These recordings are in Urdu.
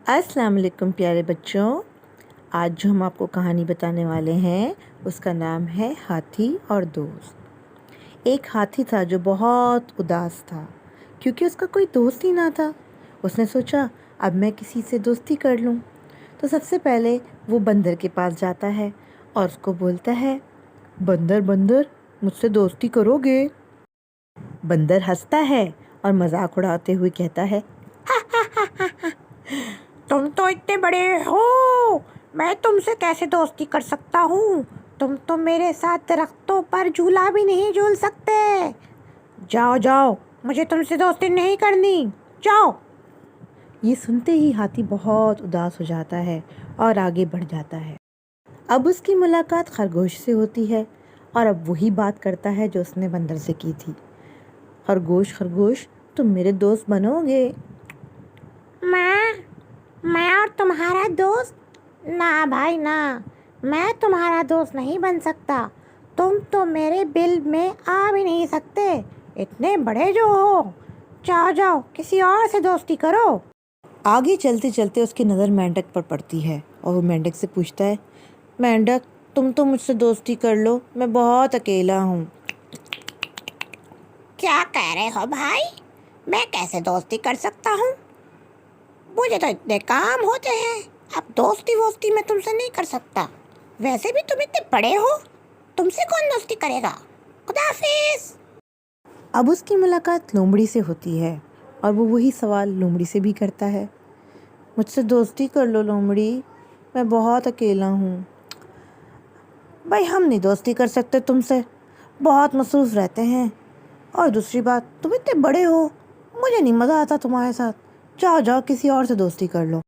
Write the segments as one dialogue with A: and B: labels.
A: السلام علیکم پیارے بچوں، آج جو ہم آپ کو کہانی بتانے والے ہیں اس کا نام ہے ہاتھی اور دوست۔ ایک ہاتھی تھا جو بہت اداس تھا کیونکہ اس کا کوئی دوست ہی نہ تھا۔ اس نے سوچا اب میں کسی سے دوستی کر لوں، تو سب سے پہلے وہ بندر کے پاس جاتا ہے اور اس کو بولتا ہے، بندر بندر مجھ سے دوستی کرو گے؟ بندر ہنستا ہے اور مذاق اڑاتے ہوئے کہتا ہے، تم تو اتنے بڑے ہو، میں تم سے کیسے دوستی کر سکتا ہوں؟ تم تو میرے ساتھ درختوں پر جھولا بھی نہیں جھول سکتے۔ جاؤ جاؤ، مجھے تم سے دوستی نہیں کرنی، جاؤ۔ یہ سنتے ہی ہاتھی بہت اداس ہو جاتا ہے اور آگے بڑھ جاتا ہے۔ اب اس کی ملاقات خرگوش سے ہوتی ہے اور اب وہی بات کرتا ہے جو اس نے بندر سے کی تھی۔ خرگوش خرگوش، تم میرے دوست بنو گے؟ میں اور تمہارا دوست؟ نہ بھائی نہ، میں تمہارا دوست نہیں بن سکتا۔ تم تو میرے بل میں آ بھی نہیں سکتے، اتنے بڑے جو ہو۔ جاؤ جاؤ، کسی اور سے دوستی کرو۔ آگے چلتے چلتے اس کی نظر مینڈک پر پڑتی ہے اور وہ مینڈک سے پوچھتا ہے، مینڈک تم تو مجھ سے دوستی کر لو، میں بہت اکیلا ہوں۔ کیا کہہ رہے ہو بھائی؟ میں کیسے دوستی کر سکتا ہوں؟ مجھے تو اتنے کام ہوتے ہیں، اب دوستی ووستی میں تم سے نہیں کر سکتا۔ ویسے بھی تم اتنے بڑے ہو، تم سے کون دوستی کرے گا؟ خدا حافظ۔ اب اس کی ملاقات لومڑی سے ہوتی ہے اور وہ وہی سوال لومڑی سے بھی کرتا ہے، مجھ سے دوستی کر لو لومڑی، میں بہت اکیلا ہوں۔ بھائی ہم نہیں دوستی کر سکتے تم سے، بہت مصروف رہتے ہیں، اور دوسری بات تم اتنے بڑے ہو، مجھے نہیں مزہ آتا تمہارے ساتھ، جاؤ جاؤ کسی اور سے دوستی کر لو۔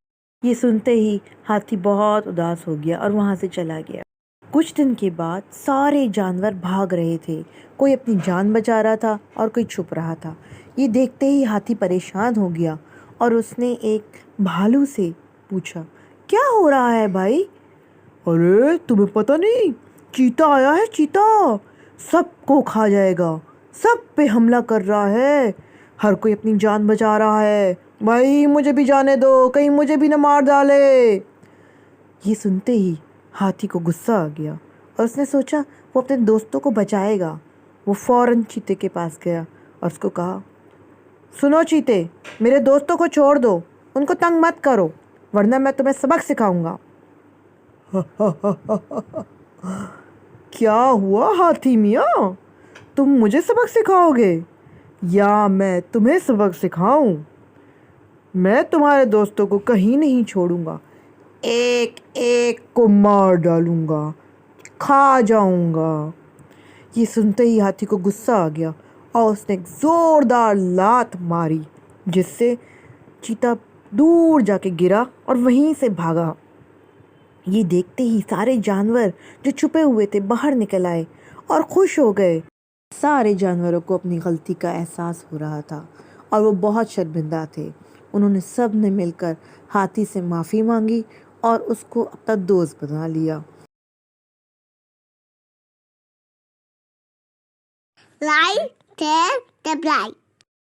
A: یہ سنتے ہی ہاتھی بہت اداس ہو گیا اور وہاں سے چلا گیا۔ کچھ دن کے بعد سارے جانور بھاگ رہے تھے، کوئی اپنی جان بچا رہا تھا اور کوئی چھپ رہا تھا۔ یہ دیکھتے ہی ہاتھی پریشان ہو گیا اور اس نے ایک بھالو سے پوچھا، کیا ہو رہا ہے بھائی؟ ارے تمہیں پتہ نہیں، چیتا آیا ہے، چیتا سب کو کھا جائے گا، سب پہ حملہ کر رہا ہے، ہر کوئی اپنی جان بچا رہا ہے، بھائی مجھے بھی جانے دو، کہیں مجھے بھی نہ مار ڈالے۔ یہ سنتے ہی ہاتھی کو غصہ آ گیا اور اس نے سوچا وہ اپنے دوستوں کو بچائے گا۔ وہ فوراً چیتے کے پاس گیا اور اس کو کہا، سنو چیتے، میرے دوستوں کو چھوڑ دو، ان کو تنگ مت کرو، ورنہ میں تمہیں سبق سکھاؤں گا۔ کیا ہوا ہاتھی میاں، تم مجھے سبق سکھاؤ گے یا میں تمہیں سبق سکھاؤں؟ میں تمہارے دوستوں کو کہیں نہیں چھوڑوں گا، ایک ایک کو مار ڈالوں گا، کھا جاؤں گا۔ یہ سنتے ہی ہاتھی کو غصہ آ گیا اور اس نے ایک زوردار لات ماری جس سے چیتا دور جا کے گرا اور وہیں سے بھاگا۔ یہ دیکھتے ہی سارے جانور جو چھپے ہوئے تھے باہر نکل آئے اور خوش ہو گئے۔ سارے جانوروں کو اپنی غلطی کا احساس ہو رہا تھا اور وہ بہت شرمندہ تھے۔ انہوں نے سب نے مل کر ہاتھی سے معافی مانگی اور اس کو اپنا دوست بنا لیا۔
B: Like, share, subscribe.